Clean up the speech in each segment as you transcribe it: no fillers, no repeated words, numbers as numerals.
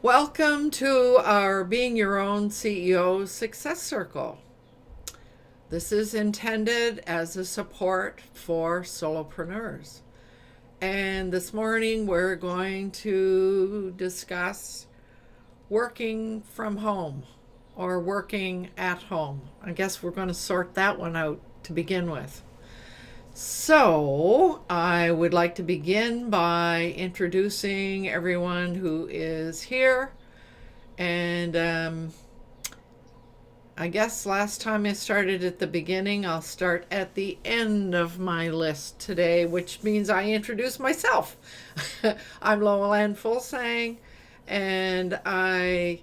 Welcome to our Being Your Own CEO Success Circle. This is intended as a support for solopreneurs. And this morning we're going to discuss working from home or working at home. I guess we're going to sort that one out to begin with. So, I would like to begin by introducing everyone who is here. And I guess last time I started at the beginning, I'll start at the end of my list today, which means I introduce myself. I'm Lowell Fuglsang, and I'd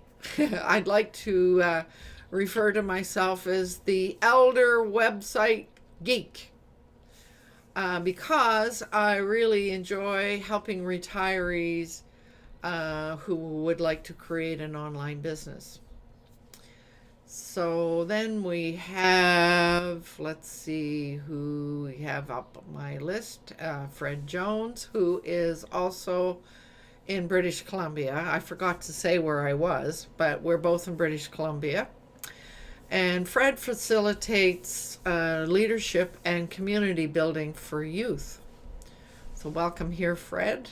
like to refer to myself as the elder website geek. Because I really enjoy helping retirees who would like to create an online business. So then we have, let's see who we have up on my list. Fred Jones, who is also in British Columbia. I forgot to say where I was, but we're both in British Columbia. And Fred facilitates leadership and community building for youth. So welcome here, Fred.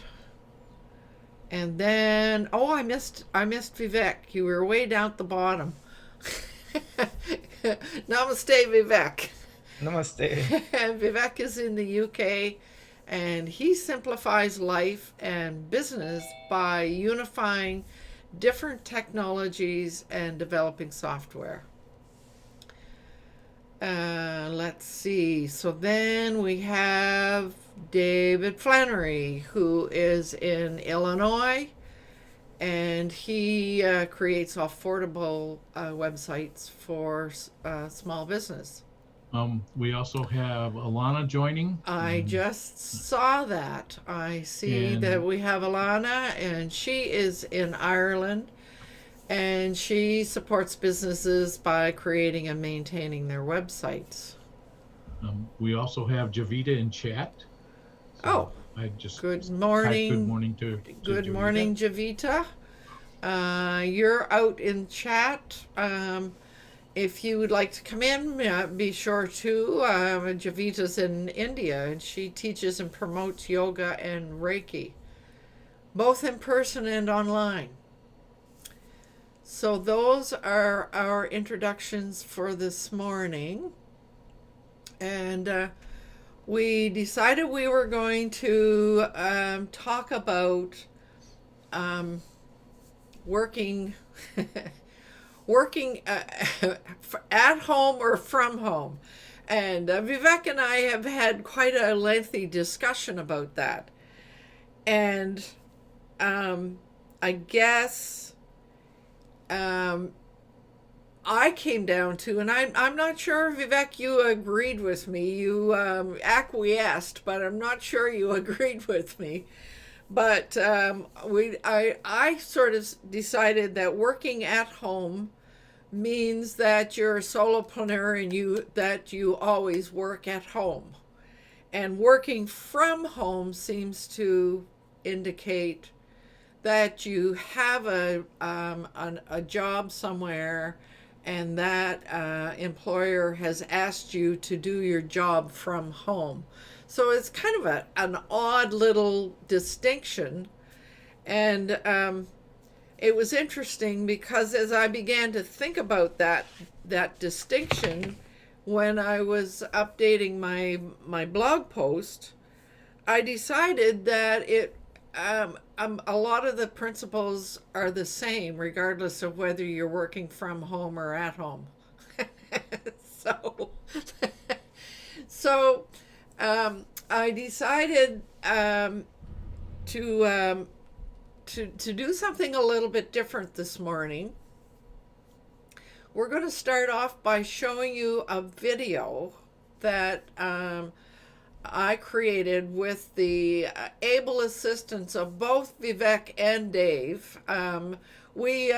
And then, I missed Vivek. You were way down at the bottom. Namaste, Vivek. Namaste. And Vivek is in the UK, and he simplifies life and business by unifying different technologies and developing software. Let's see. So then we have David Flannery, who is in Illinois, and he creates affordable websites for small business. We also have Alana joining. I just saw that. I see that we have Alana, and she is in Ireland. And she supports businesses by creating and maintaining their websites. We also have Javita in chat. So I just good morning. Good morning to Good Javita. morning, Javita. You're out in chat. If you would like to come in, be sure to. Javita's in India, and she teaches and promotes yoga and Reiki, both in person and online. So those are our introductions for this morning. And we decided we were going to talk about working working at home or from home. And Vivek and I have had quite a lengthy discussion about that. And I guess I came down to, and I'm not sure, Vivek, you agreed with me. You acquiesced, but I'm not sure you agreed with me. But I sort of decided that working at home means that you're a solopreneur and that you always work at home. And working from home seems to indicate that you have a job somewhere, and that employer has asked you to do your job from home. So it's kind of an odd little distinction. And it was interesting because as I began to think about that distinction, when I was updating my blog post, I decided that a lot of the principles are the same regardless of whether you're working from home or at home. So I decided to do something a little bit different this morning. We're going to start off by showing you a video that I created with the able assistance of both Vivek and Dave. We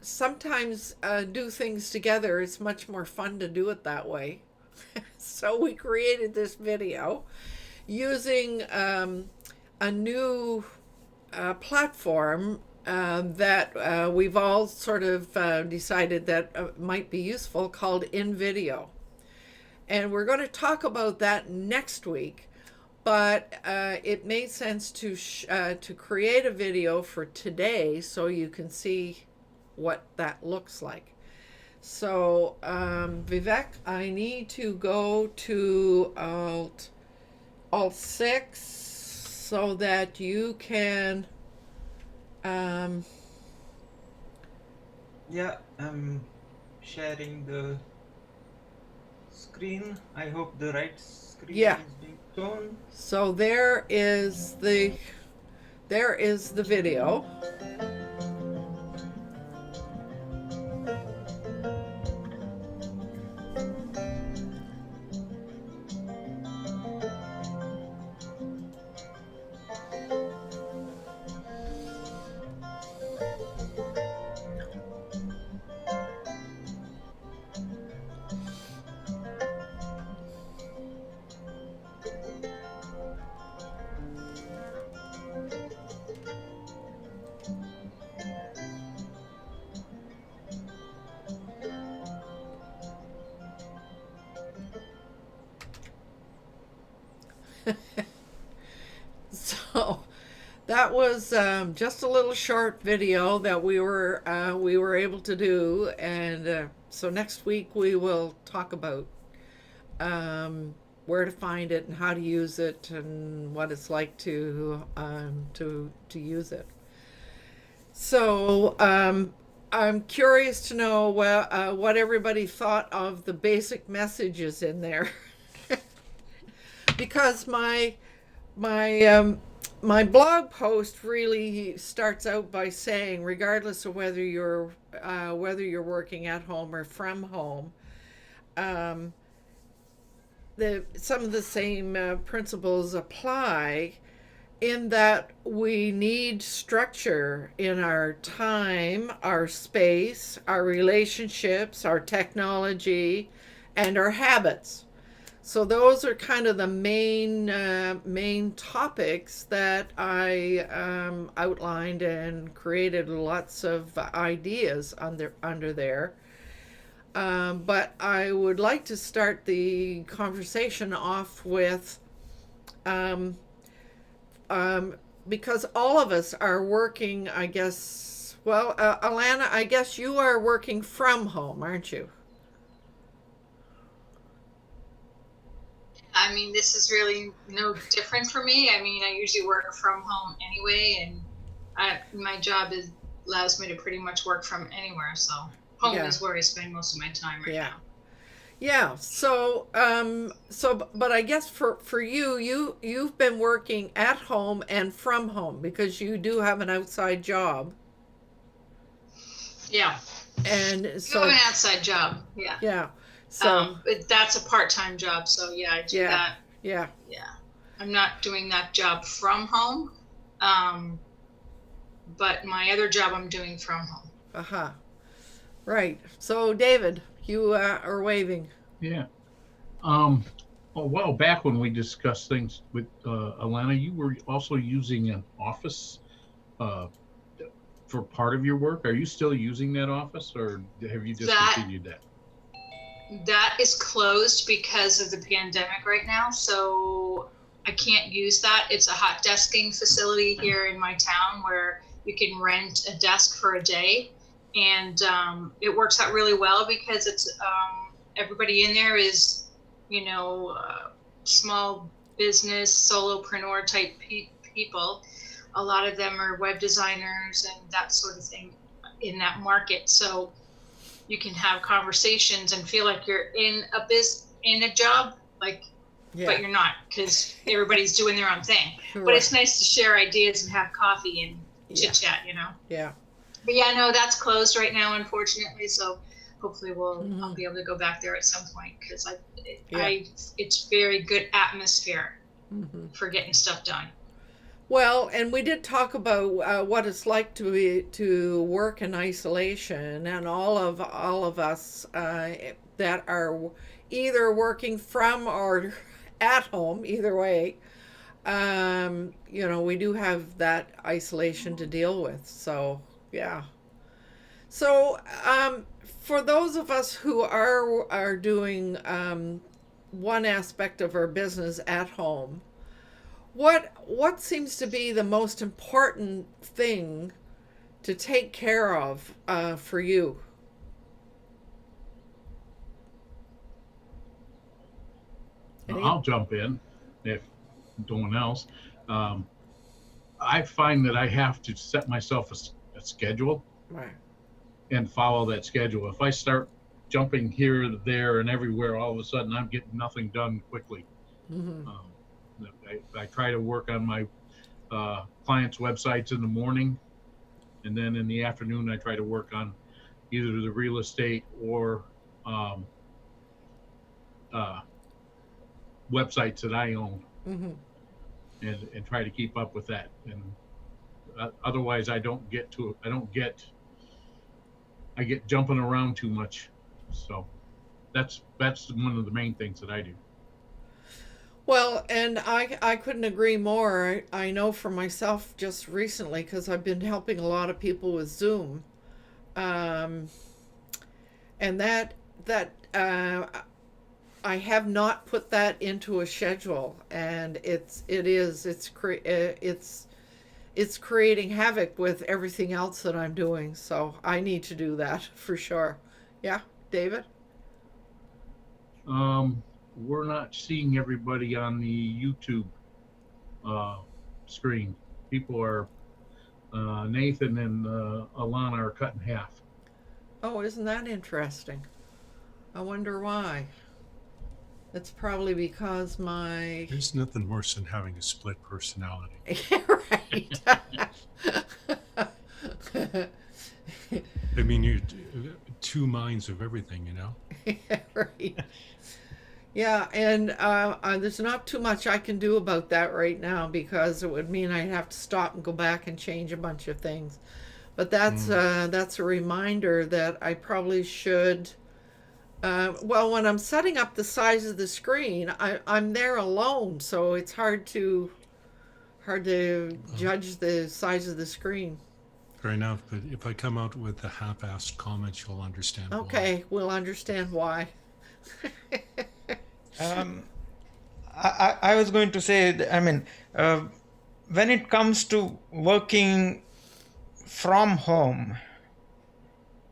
sometimes do things together. It's much more fun to do it that way. So we created this video using a new platform that we've all sort of decided that might be useful, called In Video. And we're going to talk about that next week. But it made sense to create a video for today so you can see what that looks like. So Vivek, I need to go to Alt 6 so that you can. Yeah, I'm sharing the screen. I hope the right screen Yeah. is being shown. So there is the video. So that was just a little short video that we were able to do, and so next week we will talk about where to find it and how to use it and what it's like to use it. So I'm curious to know what everybody thought of the basic messages in there. Because my blog post really starts out by saying, regardless of whether you're working at home or from home, some of the same principles apply, in that we need structure in our time, our space, our relationships, our technology, and our habits. So those are kind of the main topics that I outlined and created lots of ideas under there. But I would like to start the conversation off with, because all of us are working, I guess. Well, Alana, I guess you are working from home, aren't you? I mean, this is really no different for me. I mean, I usually work from home anyway, and my job allows me to pretty much work from anywhere. So home is where I spend most of my time right now. Yeah. So, but I guess for you've been working at home and from home because you do have an outside job. Yeah. And so you have an outside job. Yeah. Yeah. So that's a part-time job. So yeah, I do that. Yeah. Yeah. I'm not doing that job from home. But my other job I'm doing from home. Uh-huh. Right. So David, you are waving. Yeah. A while back when we discussed things with Alana, you were also using an office for part of your work. Are you still using that office, or have you discontinued that? That is closed because of the pandemic right now, so I can't use that. It's a hot desking facility here in my town where you can rent a desk for a day, and it works out really well because it's everybody in there is, small business, solopreneur type people. A lot of them are web designers and that sort of thing in that market. So you can have conversations and feel like you're in a job, but you're not, because everybody's doing their own thing. Sure. But it's nice to share ideas and have coffee and chit chat, Yeah. But yeah, no, that's closed right now, unfortunately. So hopefully I'll be able to go back there at some point, because it's very good atmosphere for getting stuff done. Well, and we did talk about what it's like to work in isolation, and all of us that are either working from or at home, either way, we do have that isolation to deal with. So, yeah. So, for those of us who are doing one aspect of our business at home, what seems to be the most important thing to take care of for you? I'll jump in if no one else. Um, I find that I have to set myself a schedule Right. and follow that schedule. If I start jumping here, there, and everywhere, all of a sudden I'm getting nothing done quickly. Mm-hmm. Um, I try to work on my clients' websites in the morning, and then in the afternoon I try to work on either the real estate or um, uh, websites that I own, Mm-hmm. and try to keep up with that. And otherwise, I get jumping around too much. So that's one of the main things that I do. Well, and I couldn't agree more. I know for myself just recently, because I've been helping a lot of people with Zoom, um, and that I have not put that into a schedule, and it's creating havoc with everything else that I'm doing. So I need to do that for sure. Yeah, David? We're not seeing everybody on the YouTube uh, screen. People are Nathan and Alana are cut in half. Oh, isn't that interesting? I wonder why. It's probably because my There's nothing worse than having a split personality. right. I mean, you're two minds of everything, Right. Yeah, and there's not too much I can do about that right now, because it would mean I'd have to stop and go back and change a bunch of things. But that's a reminder that I probably should. Well, when I'm setting up the size of the screen, I'm there alone, so it's hard to judge the size of the screen. Fair enough, but if I come out with a half-assed comment, you'll understand why. Okay, we'll understand why. I was going to say, when it comes to working from home,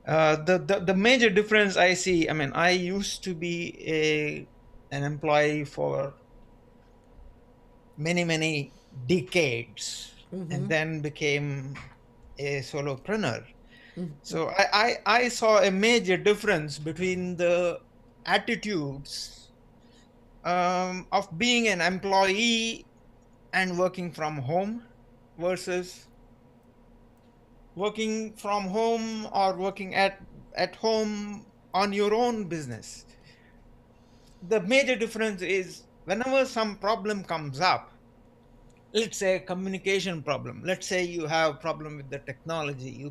the major difference I see, I used to be an employee for many decades, and then became a solopreneur. So I saw a major difference between the attitudes of being an employee and working from home versus working from home or working at home on your own business. The major difference is whenever some problem comes up, let's say a communication problem, let's say you have a problem with the technology,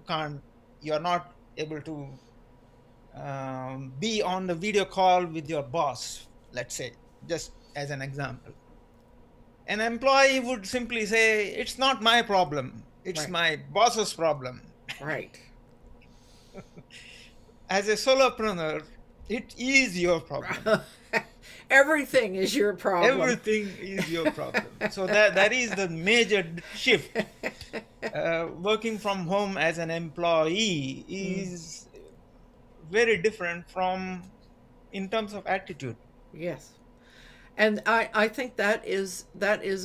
you're not able to be on the video call with your boss, let's say, just as an example. An employee would simply say, it's not my problem, it's Right. my boss's problem. Right. As a solopreneur, it is your problem. Everything is your problem. Everything is your problem. So that is the major shift. Working from home as an employee is very different from in terms of attitude. Yes. And I think that is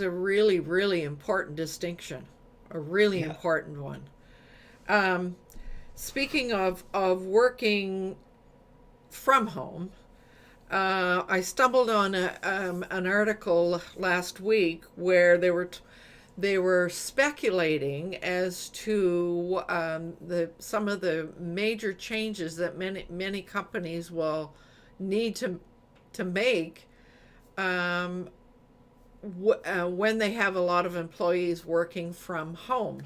a really, really important distinction, a really important one. Speaking of working from home, I stumbled on an article last week where they were speculating as to some of the major changes that many companies will need to make when they have a lot of employees working from home.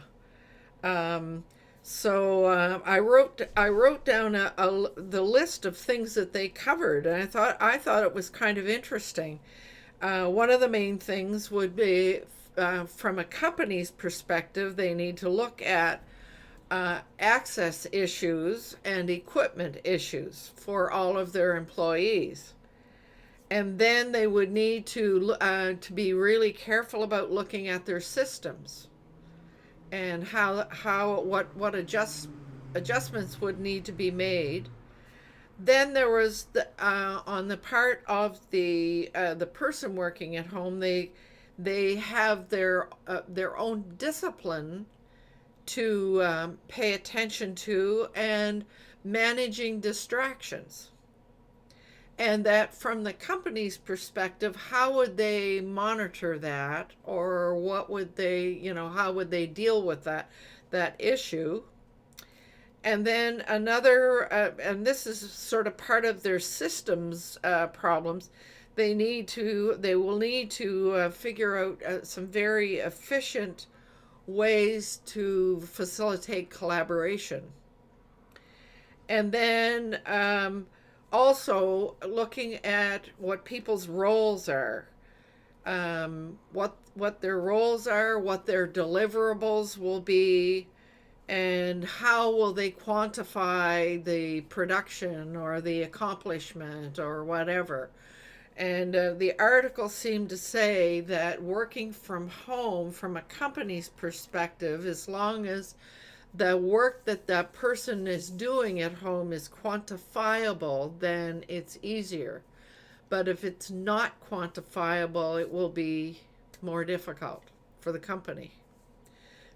So I wrote down the list of things that they covered, and I thought it was kind of interesting. One of the main things would be from a company's perspective, they need to look at access issues and equipment issues for all of their employees. And then they would need to be really careful about looking at their systems and what adjustments would need to be made. Then there was on the part of the person working at home, they have their own discipline to pay attention to, and managing distractions. And that from the company's perspective, how would they monitor that, or what would they, how would they deal with that issue? And then another, and this is sort of part of their systems problems, they will need to figure out some very efficient ways to facilitate collaboration. And then also looking at what people's roles are, what their roles are, what their deliverables will be, and how will they quantify the production or the accomplishment or whatever. And the article seemed to say that working from home, from a company's perspective, as long as the work that that person is doing at home is quantifiable, then it's easier. But if it's not quantifiable, it will be more difficult for the company.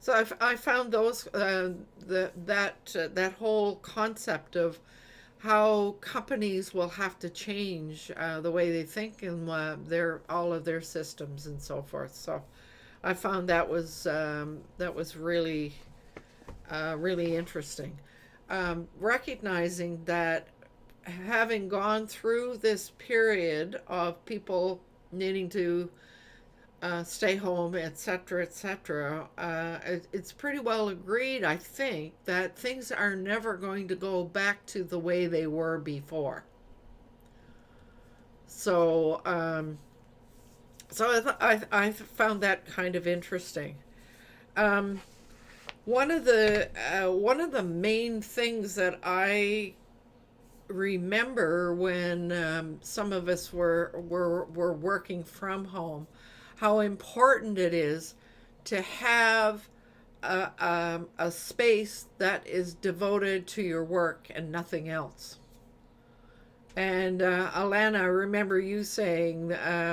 So I found those that whole concept of how companies will have to change the way they think and all of their systems and so forth. So I found that was really really interesting. Recognizing that having gone through this period of people needing to stay home, etc., etc., it's pretty well agreed, I think, that things are never going to go back to the way they were before. So, I found that kind of interesting. One of the main things that I remember when some of us were working from home, how important it is to have a space that is devoted to your work and nothing else. And Alana, I remember you saying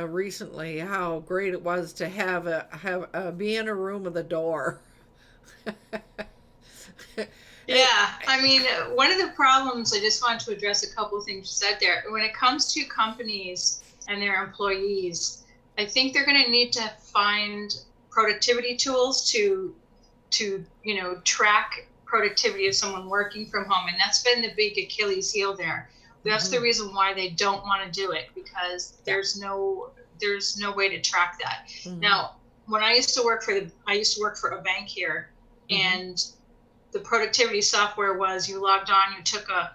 recently how great it was to be in a room with a door. Yeah, I mean, one of the problems, I just want to address a couple of things you said there. When it comes to companies and their employees, I think they're going to need to find productivity tools to track productivity of someone working from home, and that's been the big Achilles heel there. That's the reason why they don't want to do it, because there's no way to track that. Now, when I used to work for a bank here, and the productivity software was, you logged on, you took a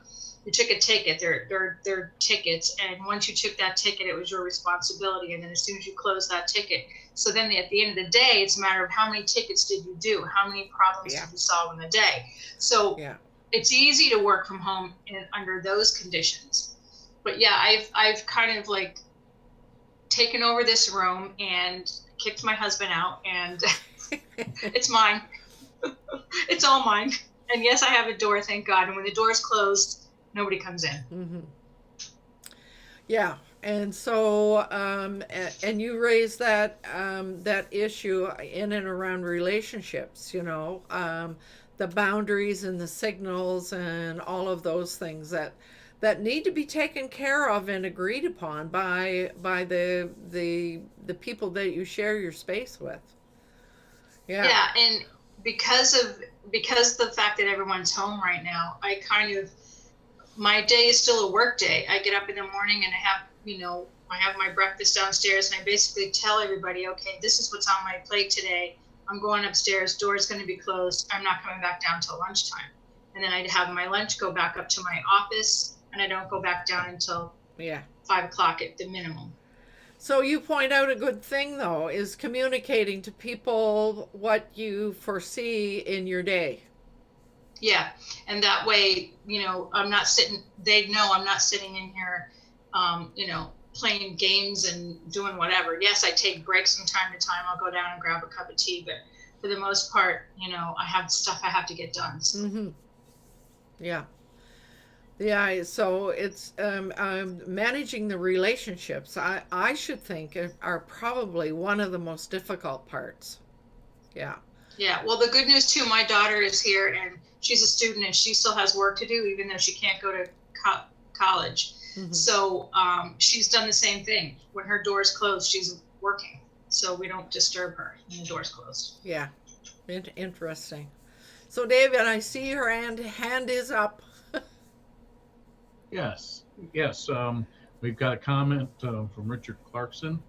ticket, their tickets, and once you took that ticket, it was your responsibility. And then as soon as you closed that ticket, so then at the end of the day, it's a matter of how many tickets did you do, how many problems did you solve in the day. So it's easy to work from home under those conditions. But yeah, I've kind of like taken over this room and kicked my husband out, and it's mine. It's all mine. And yes, I have a door, thank God. And when the door's closed, nobody comes in. Yeah. And so, and you raised that issue in and around relationships, the boundaries and the signals and all of those things that need to be taken care of and agreed upon by the people that you share your space with. Yeah, and because the fact that everyone's home right now, my day is still a work day. I get up in the morning and I have my breakfast downstairs, and I basically tell everybody, okay, this is what's on my plate today. I'm going upstairs, door's going to be closed. I'm not coming back down till lunchtime. And then I have my lunch, go back up to my office, and I don't go back down until 5 o'clock at the minimum. So you point out a good thing though, is communicating to people what you foresee in your day. Yeah, and that way, I'm not sitting. They know I'm not sitting in here, playing games and doing whatever. Yes, I take breaks from time to time. I'll go down and grab a cup of tea, but for the most part, I have stuff I have to get done. So. Mm-hmm. Yeah. Yeah, so it's managing the relationships. I should think are probably one of the most difficult parts. Yeah. Yeah. Well, the good news too, my daughter is here and she's a student and she still has work to do, even though she can't go to college. Mm-hmm. So she's done the same thing. When her door's closed, she's working. So we don't disturb her when the door's closed. Yeah. Interesting. So David, I see your hand is up. Yes. We've got a comment from Richard Clarkson.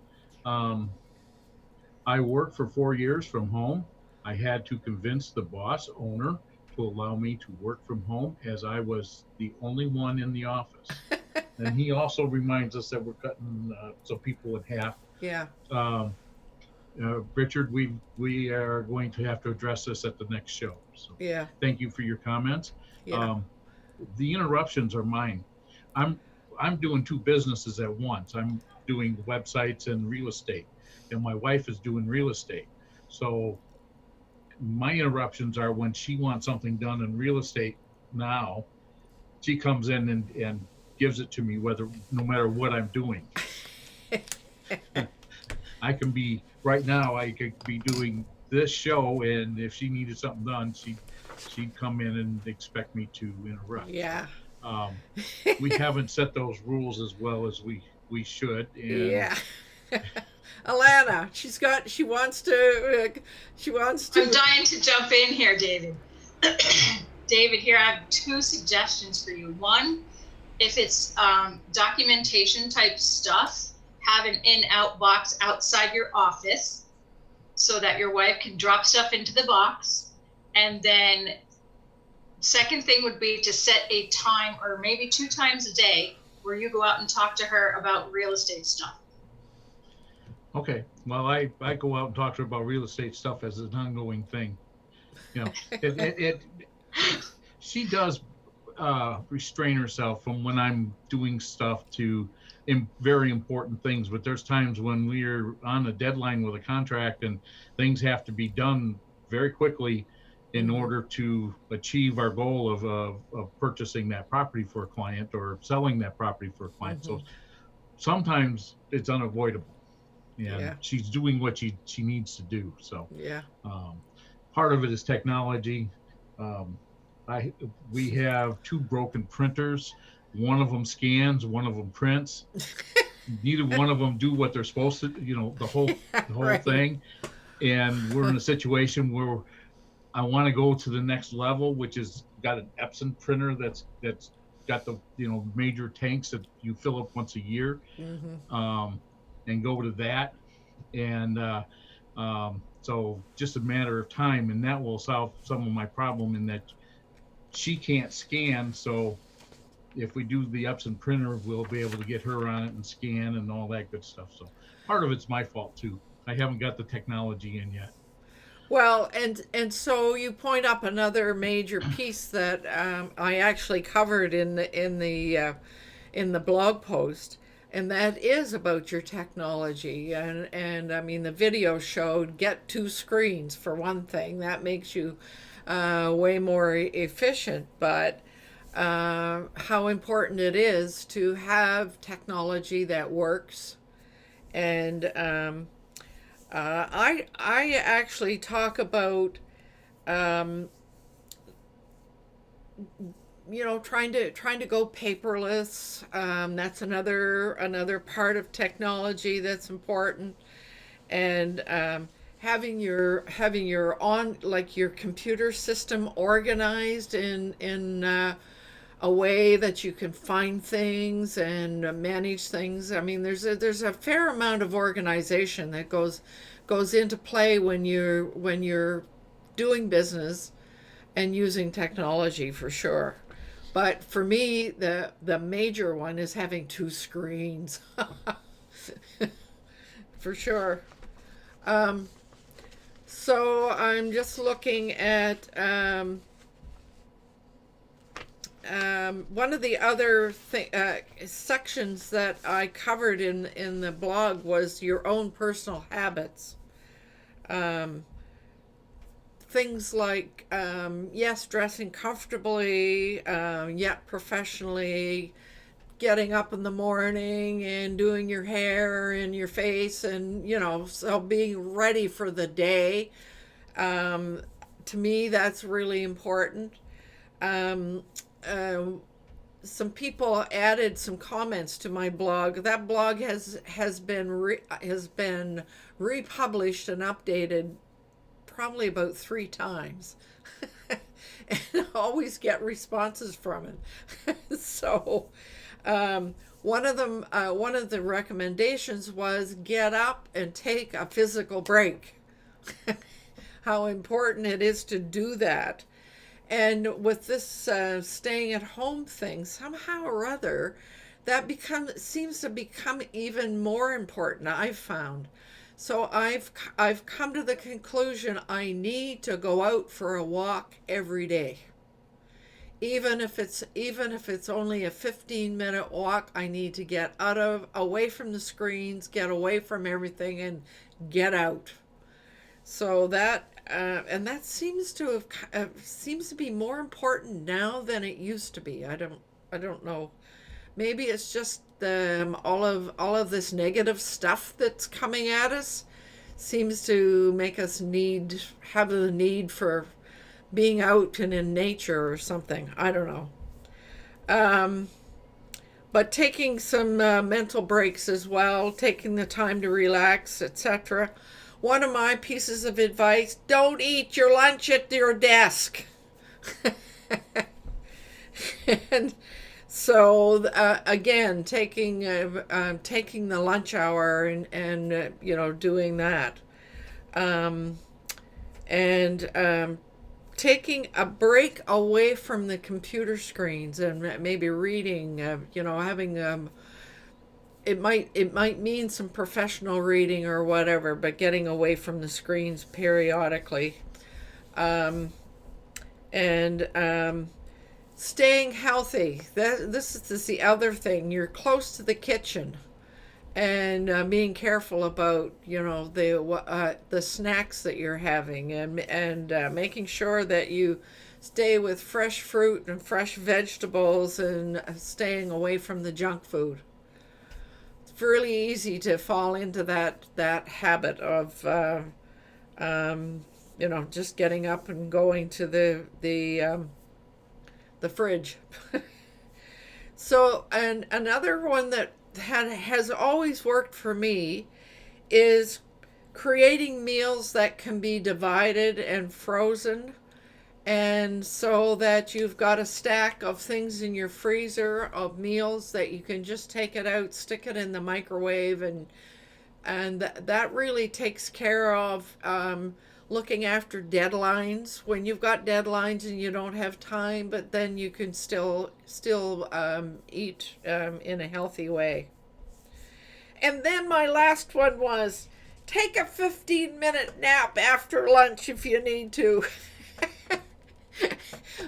I worked for 4 years from home. I had to convince the boss owner to allow me to work from home as I was the only one in the office. And he also reminds us that we're cutting some people in half. Yeah. Richard, we are going to have to address this at the next show. So Yeah. thank you for your comments. Yeah. The interruptions are mine. I'm doing two businesses at once. I'm doing websites and real estate, and my wife is doing real estate. So my interruptions are when she wants something done in real estate now, she comes in and gives it to me, no matter what I'm doing. I could be doing this show, and if she needed something done, she'd come in and expect me to interrupt. Yeah. We haven't set those rules as well as we should. And yeah. Alana, she wants to. I'm dying to jump in here, David. David, here I have two suggestions for you. One, if it's documentation type stuff, have an in-out box outside your office so that your wife can drop stuff into the box. And then second thing would be to set a time, or maybe 2 times a day, where you go out and talk to her about real estate stuff. Okay. Well, I go out and talk to her about real estate stuff as an ongoing thing. She does restrain herself from when I'm doing stuff to very important things, but there's times when we're on a deadline with a contract and things have to be done very quickly in order to achieve our goal of purchasing that property for a client or selling that property for a client. Mm-hmm. So sometimes it's unavoidable, and Yeah. she's doing what she needs to do. So Yeah. part of it is technology. We have 2 broken printers. One of them scans, one of them prints. Neither one of them do what they're supposed to, the whole Right. thing. And we're in a situation where I want to go to the next level, which is got an Epson printer that's got the major tanks that you fill up once a year, Mm-hmm. and go to that. And so just a matter of time, and that will solve some of my problem in that she can't scan. So if we do the Epson printer, we'll be able to get her on it and scan and all that good stuff. So part of it's my fault too. I haven't got the technology in yet. Well, and so you point up another major piece that I actually covered in the blog post, and that is about your technology. And I mean, the video showed get 2 screens for one thing. That makes you way more efficient, but how important it is to have technology that works. And I actually talk about trying to go paperless. That's another part of technology that's important, and having your your computer system organized in a way that you can find things and manage things. I mean, there's a fair amount of organization that goes into play when you're doing business and using technology, for sure. But for me, the major one is having 2 screens. for sure. So I'm just looking at one of the other sections that I covered in the blog was your own personal habits. Things like, yes, dressing comfortably, yet professionally, getting up in the morning and doing your hair and your face, and, so being ready for the day. To me, that's really important. Some people added some comments to my blog. That blog has been republished and updated probably about 3 times. And I always get responses from it. So one of the recommendations was get up and take a physical break. How important it is to do that. And with this staying at home thing, somehow or other, that seems to become even more important, I've found. So I've come to the conclusion I need to go out for a walk every day. Even if it's only a 15-minute walk, I need to get away from the screens, get away from everything, and get out. So that and that seems to be more important now than it used to be. I don't know. Maybe it's just all of this negative stuff that's coming at us seems to make us have the need for being out and in nature or something. I don't know. But taking some mental breaks as well, taking the time to relax, etc. One of my pieces of advice: don't eat your lunch at your desk. And so again, taking the lunch hour and doing that, and taking a break away from the computer screens and maybe reading, having it might mean some professional reading or whatever, but getting away from the screens periodically, and staying healthy. This is the other thing. You're close to the kitchen, and being careful about the snacks that you're having, and making sure that you stay with fresh fruit and fresh vegetables, and staying away from the junk food. It's really easy to fall into that habit of just getting up and going to the fridge. So, and another one that has always worked for me is creating meals that can be divided and frozen, and so that you've got a stack of things in your freezer of meals that you can just take it out, stick it in the microwave, and that really takes care of looking after deadlines. When you've got deadlines and you don't have time, but then you can still eat in a healthy way. And then my last one was take a 15-minute nap after lunch if you need to.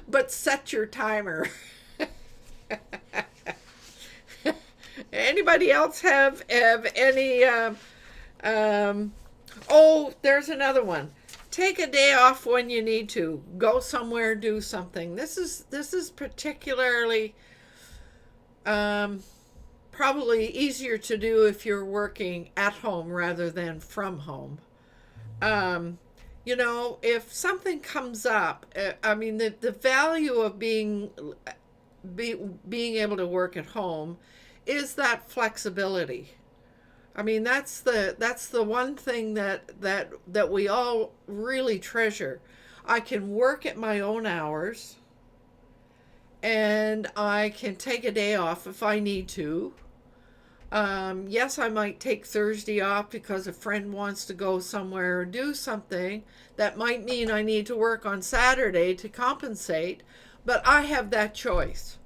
But set your timer. Anybody else have any there's another one. Take a day off when you need to. Go somewhere, do something. This is particularly probably easier to do if you're working at home rather than from home. If something comes up, the value of being able to work at home is that flexibility. That's the one thing that we all really treasure. I can work at my own hours, and I can take a day off if I need to. Yes, I might take Thursday off because a friend wants to go somewhere or do something. That might mean I need to work on Saturday to compensate, but I have that choice.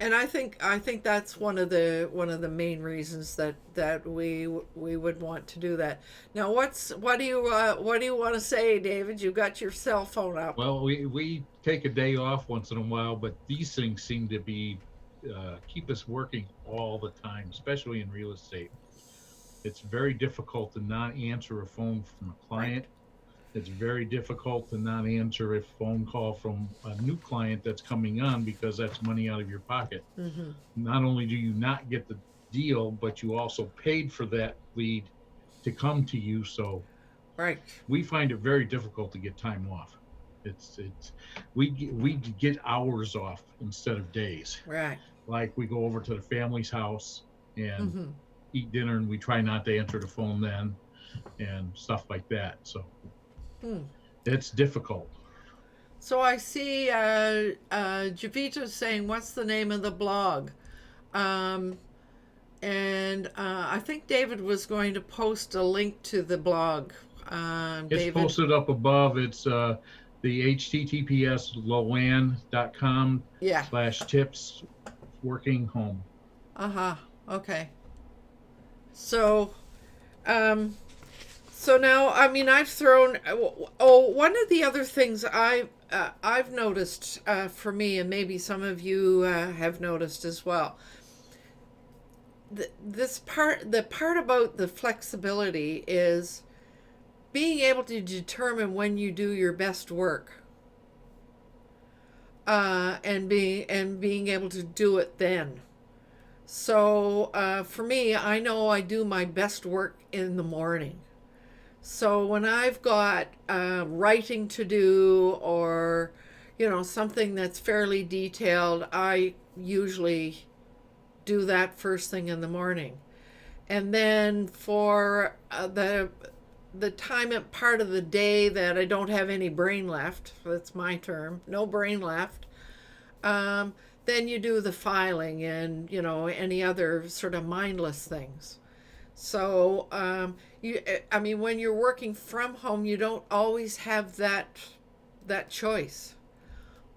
And I think that's one of the main reasons that we would want to do that. Now, what do you want to say, David? You got your cell phone up. Well, we take a day off once in a while, but these things seem to be keep us working all the time, especially in real estate. It's very difficult to not answer a phone from a client. It's very difficult to not answer a phone call from a new client that's coming on, because that's money out of your pocket. Mm-hmm. Not only do you not get the deal, but you also paid for that lead to come to you. So Right. we find it very difficult to get time off. We get hours off instead of days. Right. Like we go over to the family's house and Mm-hmm. eat dinner, and we try not to answer the phone then, and stuff like that. So it's difficult. So I see Javita saying, "What's the name of the blog?" And I think David was going to post a link to the blog. It's David. posted up above. It's the https loan.com Yeah. /tips working home. Uh-huh. Okay. So, so now, I mean, I've thrown. One of the other things I've noticed for me, and maybe some of you have noticed as well. The part about the flexibility is being able to determine when you do your best work, and being able to do it then. So for me, I know I do my best work in the morning. So when I've got writing to do, or something that's fairly detailed, I usually do that first thing in the morning. And then for the time and part of the day that I don't have any brain left, that's my term, no brain left, then you do the filing and any other sort of mindless things. So I mean, when you're working from home, you don't always have that choice.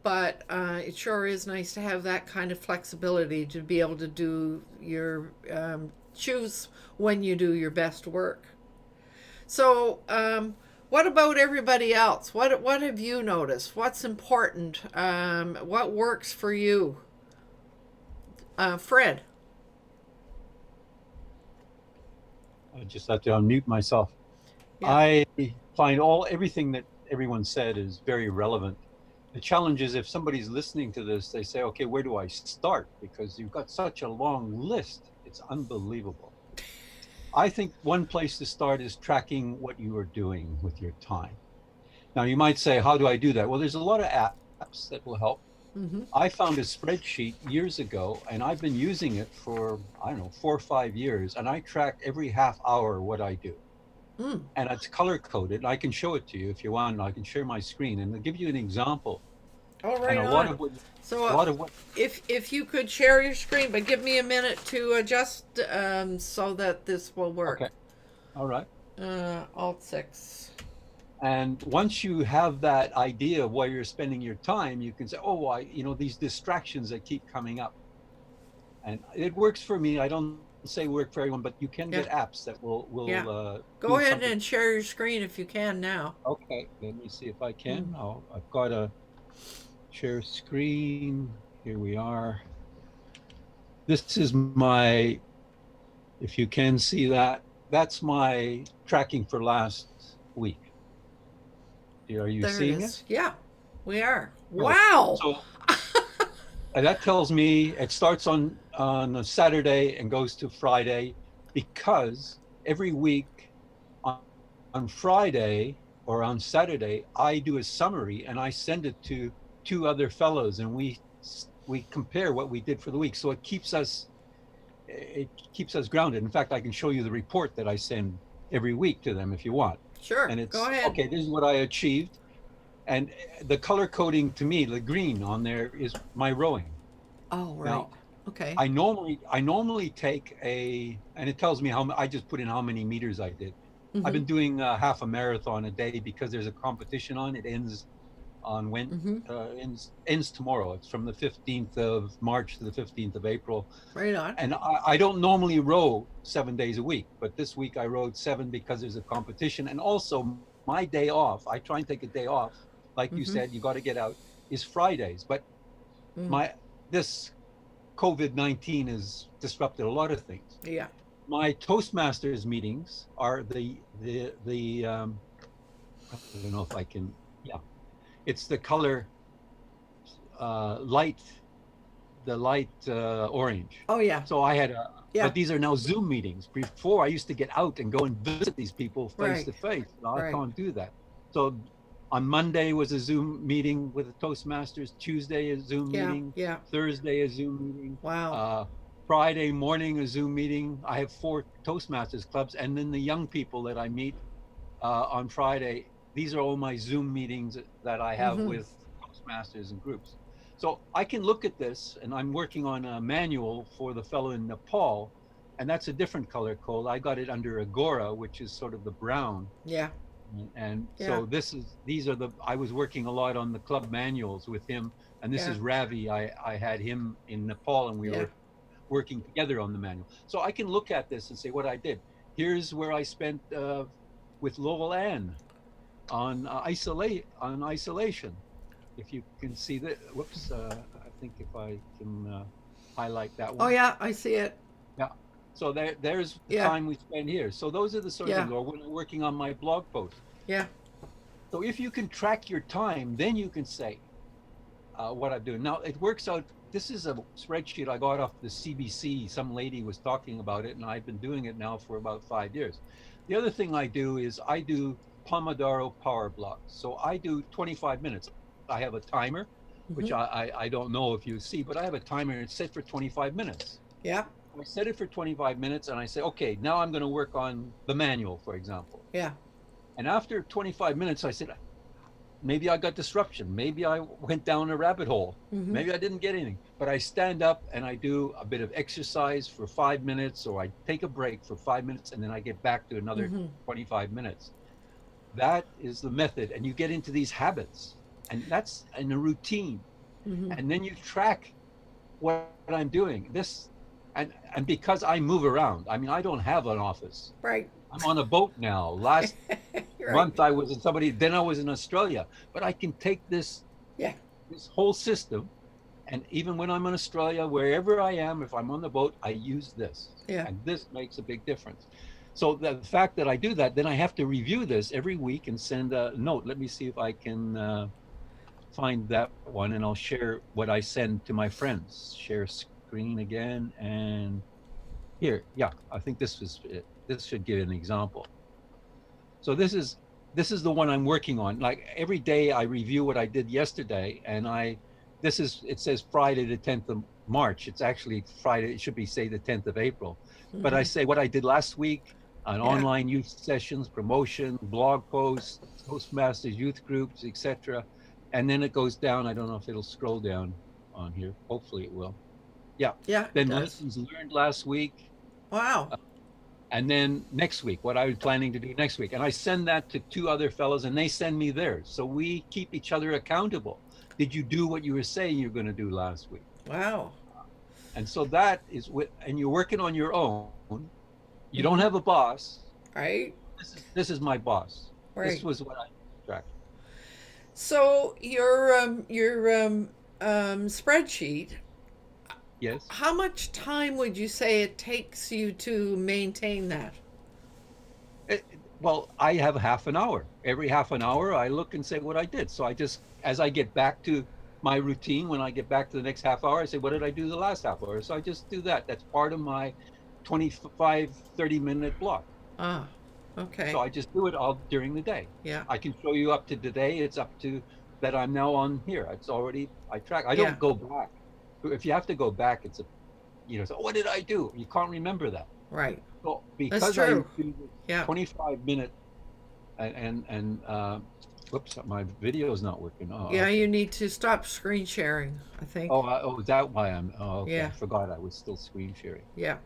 But it sure is nice to have that kind of flexibility to be able to do your choose when you do your best work. So what about everybody else? What have you noticed? What's important? What works for you? Fred. I just have to unmute myself. Yeah. I find everything that everyone said is very relevant. The challenge is, if somebody's listening to this, they say, okay, where do I start? Because you've got such a long list. It's unbelievable. I think one place to start is tracking what you are doing with your time. Now, you might say, how do I do that? Well, there's a lot of apps that will help. Mm-hmm. I found a spreadsheet years ago, and I've been using it for, 4 or 5 years, and I track every half hour what I do. And it's color coded. I can show it to you if you want. I can share my screen and I'll give you an example. All right. And a lot of what, if you could share your screen, but give me a minute to adjust so that this will work. Okay. All right. Alt 6. And once you have that idea of where you're spending your time, you can say, oh, these distractions that keep coming up. And it works for me. I don't say work for everyone, but you can get apps that will go ahead and share your screen if you can now. Okay, let me see if I can. I've got a share screen. Here we are. This is my, if you can see that, that's my tracking for last week. Are you seeing it? Yeah, we are. Wow. So that tells me it starts on a Saturday and goes to Friday, because every week on Friday or on Saturday, I do a summary and I send it to 2 other fellows, and we compare what we did for the week. So it keeps us grounded. In fact, I can show you the report that I send every week to them if you want. Sure. And it's go ahead. Okay, this is what I achieved. And the color coding to me, the green on there, is my rowing. Oh, right. Now, okay. I normally take and it tells me I just put in how many meters I did. I've been doing half a marathon a day because there's a competition on. It ends on when Mm-hmm. ends tomorrow. It's from the 15th of March to the 15th of April. Right on. And I don't normally row 7 days a week, but this week I rowed 7 because there's a competition. And also my day off, I try and take a day off. Like you Mm-hmm. said, you got to get out, is Fridays. But Mm. this COVID-19 has disrupted a lot of things. Yeah. My Toastmasters meetings are I don't know if I can, yeah, it's the color light, the light orange. Oh yeah. So I had Yeah. but these are now Zoom meetings. Before I used to get out and go and visit these people face Right. to face. Now I Right. can't do that. So on Monday was a Zoom meeting with the Toastmasters. Tuesday a Zoom Yeah. meeting. Yeah. Thursday a Zoom meeting. Wow. Friday morning a Zoom meeting. I have 4 Toastmasters clubs, and then the young people that I meet on Friday. These are all my Zoom meetings that I have Mm-hmm. with Toastmasters and groups. So I can look at this, and I'm working on a manual for the fellow in Nepal, and that's a different color code. I got it under Agora, which is sort of the brown. Yeah. And Yeah. so these are I was working a lot on the club manuals with him, and this Yeah. is Ravi. I had him in Nepal, and we Yeah. were working together on the manual. So I can look at this and say what I did. Here's where I spent with Lowell Ann on isolation. If you can see that, whoops, I think if I can highlight that one. Oh yeah, I see it. Yeah. So there's the Yeah. time we spend here. So those are the sort of Yeah. things, or when I'm working on my blog post. Yeah. So if you can track your time, then you can say what I'm doing. Now it works out. This is a spreadsheet I got off the CBC. Some lady was talking about it, and I've been doing it now for about 5 years. The other thing I do is I do Pomodoro power blocks. So I do 25 minutes. I have a timer, which I don't know if you see, but I have a timer and it's set for 25 minutes. Yeah. I set it for 25 minutes and I say, okay, now I'm going to work on the manual, for example. Yeah. And after 25 minutes, I said, maybe I got disruption. Maybe I went down a rabbit hole. Mm-hmm. Maybe I didn't get anything. But I stand up and I do a bit of exercise for 5 minutes, or I take a break for 5 minutes, and then I get back to another 25 minutes. That is the method. And you get into these habits, and that's in a routine. And then you track what I'm doing. And because I move around, I mean, I don't have an office. Right. I'm on a boat now. Last Right. month I was then I was in Australia. But I can take this whole system, and even when I'm in Australia, wherever I am, if I'm on the boat, I use this. Yeah. And this makes a big difference. So the fact that I do that, then I have to review this every week and send a note. Let me see if I can find that one, and I'll share what I send to my friends. Share screen again, and here, yeah, I think this was it. This should give an example. So this is the one I'm working on. Like every day I review what I did yesterday, and it says Friday the 10th of March. It's actually Friday, it should be say the 10th of April. But I say what I did last week on online youth sessions, promotion, blog posts, Toastmasters youth groups, etc. And then it goes down. I don't know if it'll scroll down on here. Hopefully it will. Yeah. Yeah. Then lessons learned last week. Wow. And then next week, what I was planning to do next week. And I send that to 2 other fellows, and they send me theirs. So we keep each other accountable. Did you do what you were saying you're going to do last week? Wow. And so that is and you're working on your own. You don't have a boss. Right. This is my boss. Right. This was what I tracked. So your spreadsheet. Yes. How much time would you say it takes you to maintain that? Well, I have half an hour. Every half an hour, I look and say what I did. So I just, as I get back to my routine, when I get back to the next half hour, I say, what did I do the last half hour? So I just do that. That's part of my 25, 30-minute block. Ah, okay. So I just do it all during the day. Yeah. I can show you up to today. It's up to that I'm now on here. It's already, I track. I don't go back. If you have to go back, it's so what did I do? You can't remember that. Right. Well, because I do the 25-minute and whoops, my video is not working. Oh, yeah, okay. you need to stop screen sharing, I think. Oh, is that why I'm? Oh, okay. Yeah. I forgot I was still screen sharing. Yeah.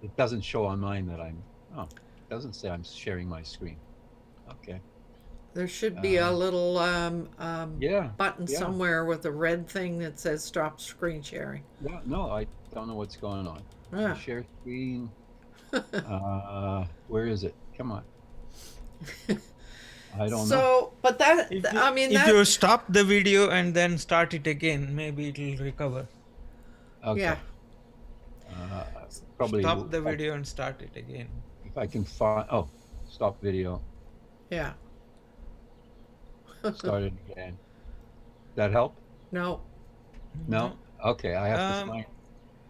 It doesn't show on mine that I'm. Oh, it doesn't say I'm sharing my screen. Okay. There should be a little Yeah. button Yeah. somewhere with a red thing that says stop screen sharing. Yeah. No, I don't know what's going on. Ah. Share screen. Where is it? Come on. I don't know. So, but that, If you, I mean, if that, you stop the video and then start it again, maybe it will recover. Okay. yeah. Probably Stop the video and start it again. if I can find. Oh, stop video. Yeah. Start it again. That help? No. No. Okay, I have to Um, find.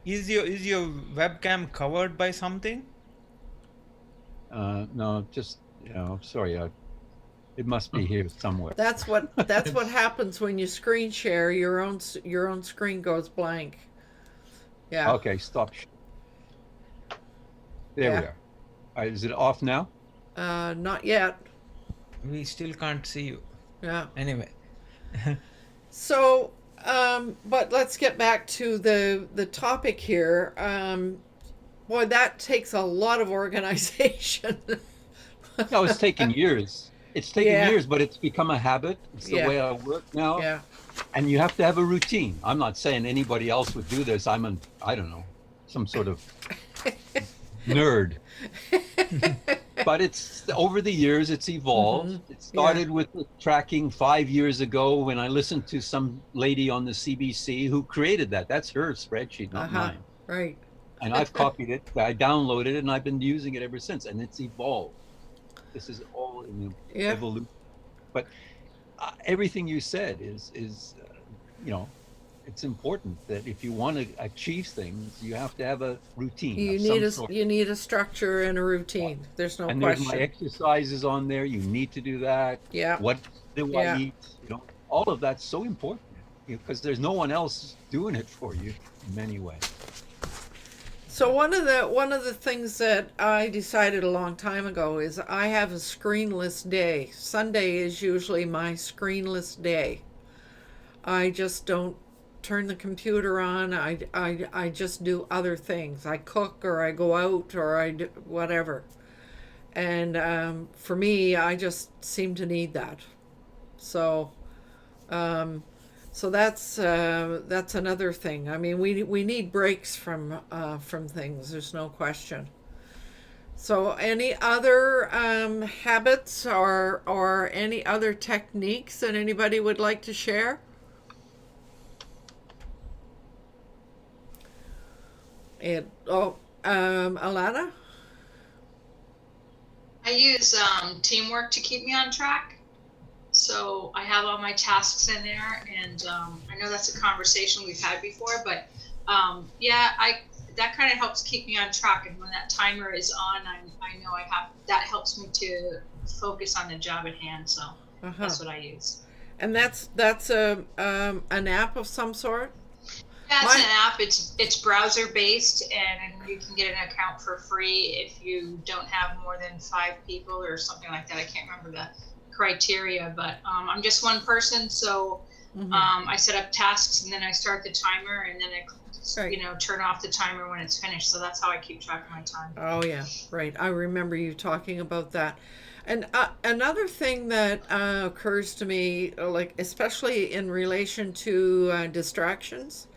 Is your webcam covered by something? No, just sorry. It must be here somewhere. That's what happens when you screen share. Your own screen goes blank. Yeah. Okay, stop. There we Yeah. are. All right, is it off now? Not yet. We still can't see you. Yeah. Anyway. So, but let's get back to the topic here. Boy, that takes a lot of organization. No, it's taken years. It's taken Yeah. years, but it's become a habit. It's the Yeah. way I work now. Yeah. And you have to have a routine. I'm not saying anybody else would do this. I don't know, some sort of nerd. But it's over the years, it's evolved. Mhm. It started with the tracking 5 years ago when I listened to some lady on the CBC who created that. That's her spreadsheet, not mine. Right. And I've copied it. I downloaded it, and I've been using it ever since. And it's evolved. This is all in the Yeah. evolution. But everything you said is it's important that if you want to achieve things, you have to have a routine. You of need some sort. you need a structure and a routine. There's no And there's my question. exercises on there. You need to do that. Yeah. What do Yeah. I eat? All of that's so important because there's no one else doing it for you in many ways. So one of the things that I decided a long time ago is I have a screenless day. Sunday is usually my screenless day. I just don't turn the computer on. I just do other things. I cook or I go out or I do whatever. And for me, I just seem to need that. So that's another thing. I mean, we need breaks from things. There's no question. So, any other habits or any other techniques that anybody would like to share? Alana? I use teamwork to keep me on track. So I have all my tasks in there, and I know that's a conversation we've had before, but that kind of helps keep me on track. And when that timer is on, I know that helps me to focus on the job at hand. So that's what I use. And that's an app of some sort? That's an app. It's browser based, and you can get an account for free if you don't have more than 5 people or something like that. I can't remember the criteria, but I'm just one person, so I set up tasks and then I start the timer, and then I turn off the timer when it's finished. So that's how I keep track of my time. Oh yeah, right. I remember you talking about that. And another thing that occurs to me, like especially in relation to distractions,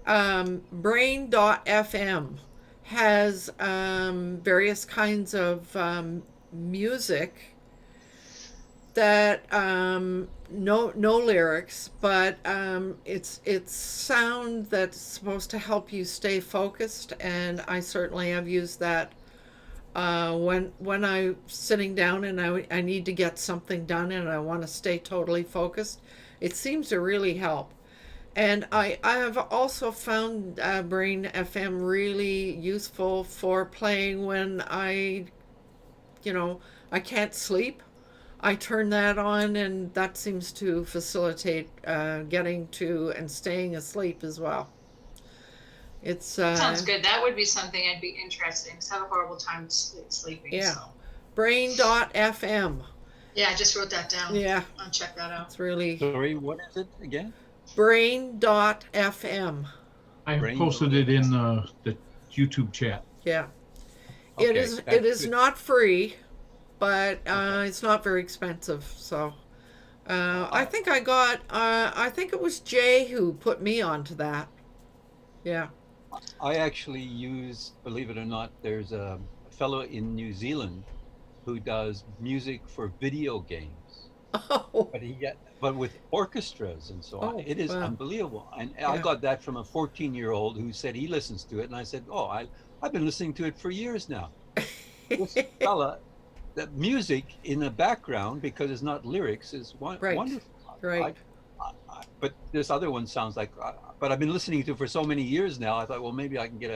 brain.fm has various kinds of music that no lyrics, but it's sound that's supposed to help you stay focused, and I certainly have used that when I'm sitting down and I need to get something done and I want to stay totally focused. It seems to really help. And I have also found Brain FM really useful for playing when I can't sleep. I turn that on, and that seems to facilitate getting to and staying asleep as well. It's sounds good. That would be something I'd be interested in, because I have a horrible time sleeping. Yeah. So. Brain.fm. Yeah, I just wrote that down. Yeah. I'll check that out. It's really Sorry, what is it again? Brain.fm. I have posted it in the YouTube chat. Yeah. Okay, It is that's it is good. not free, but it's not very expensive. So I think I think it was Jay who put me onto that. Yeah. I actually use, believe it or not, there's a fellow in New Zealand who does music for video games, Oh, but with orchestras and so on. oh, It is wow. unbelievable. And I Yeah. got that from a 14-year-old who said he listens to it, and I said, "Oh, I've been listening to it for years now." This fella, the music in the background, because it's not lyrics, is Right. wonderful. Right. But this other one sounds like, but I've been listening to it for so many years now. I thought, well, maybe I can get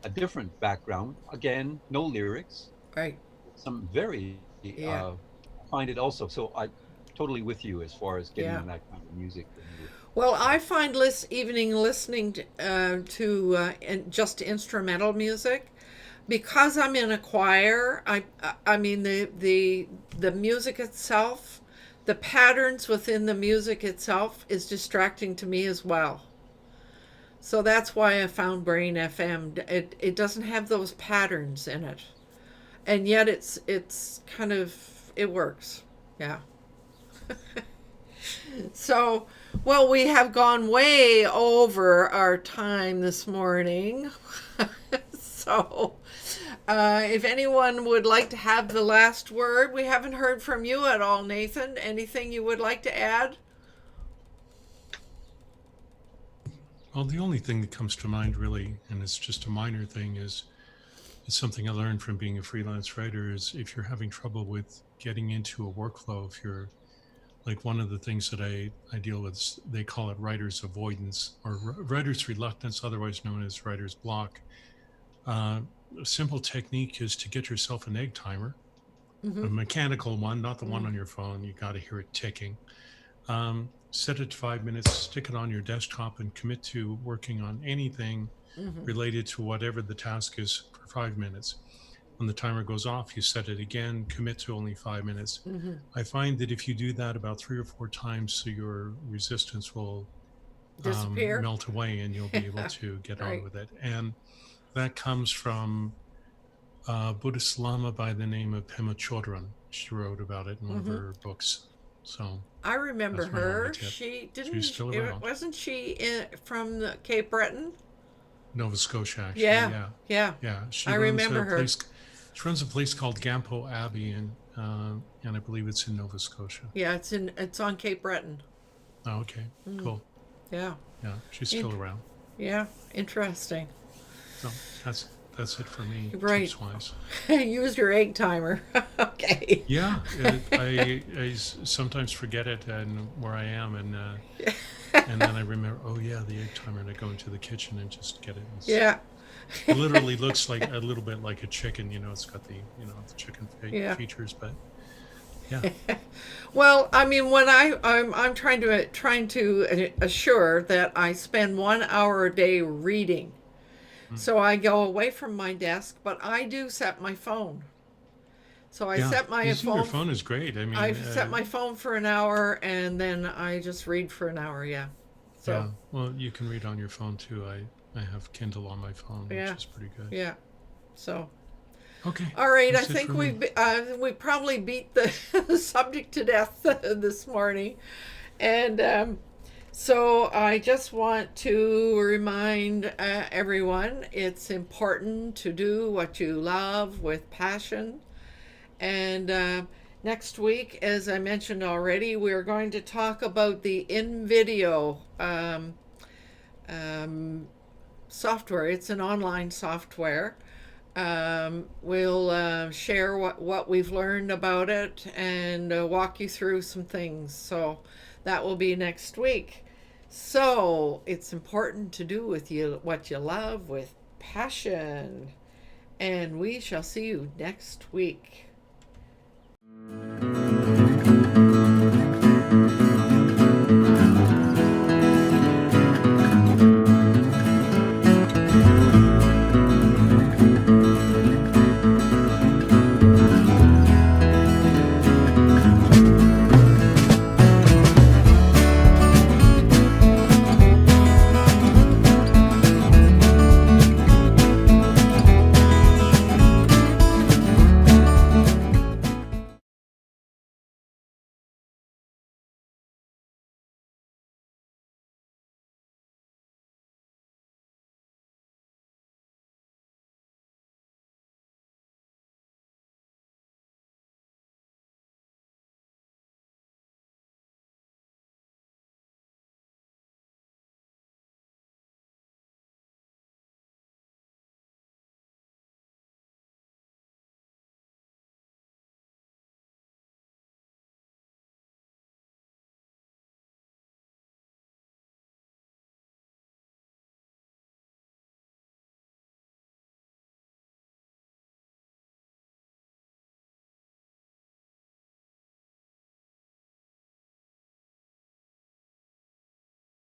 a different background. Again, no lyrics, Right. some very, Yeah. find it also. So I totally with you as far as getting Yeah. that kind of music. Well, I find listening just instrumental music, because I'm in a choir. I mean the music itself, the patterns within the music itself is distracting to me as well. So that's why I found Brain FM. It doesn't have those patterns in it, and yet it's kind of, it works. Yeah. So, well, we have gone way over our time this morning. So, if anyone would like to have the last word, we haven't heard from you at all, Nathan. Anything you would like to add? Well, the only thing that comes to mind really, and it's just a minor thing, is something I learned from being a freelance writer, is if you're having trouble with getting into a workflow, if you're like, one of the things that I deal with, they call it writer's avoidance, or writer's reluctance, otherwise known as writer's block. A simple technique is to get yourself an egg timer, a mechanical one, not the one on your phone. You got to hear it ticking. Set it to 5 minutes, stick it on your desktop, and commit to working on anything related to whatever the task is for 5 minutes. When the timer goes off, you set it again, commit to only 5 minutes. I find that if you do that about 3 or 4 times, so your resistance will Disappear. melt away, and you'll be able to get Right. on with it. And that comes from a Buddhist Lama by the name of Pema Chodron. She wrote about it in one of her books. So I remember that's my only her. tip. She didn't. She's still around. Wasn't she from Cape Breton? Nova Scotia, actually. Yeah. Yeah. Yeah. She I runs remember a her. place. She runs a place called Gampo Abbey, and I believe it's in Nova Scotia. Yeah. It's on Cape Breton. Oh, okay, cool. Yeah. Yeah, she's still around. Yeah. Interesting. So that's it for me, Right. tips-wise. Use your egg timer. Okay. Yeah, I sometimes forget it and where I am, and then I remember, oh yeah, the egg timer, and I go into the kitchen and just get it. Yeah. It literally looks like a little bit like a chicken, it's got the the chicken features, but yeah. Well, I mean, when I'm trying to assure that I spend 1 hour a day reading. So I go away from my desk, but I do set my phone. So I set my Using phone. your phone is great. I mean, I set my phone for an hour, and then I just read for an hour. Yeah. So yeah. Well, you can read on your phone too. I have Kindle on my phone, Yeah. which is pretty good. yeah. So Okay. all right, I That's it think for me. we probably beat the subject to death this morning, and so I just want to remind everyone it's important to do what you love with passion. And next week, as I mentioned already, we're going to talk about the InVideo software. It's an online software. We'll share what we've learned about it and walk you through some things. So that will be next week. So it's important to do what you love with passion. And we shall see you next week.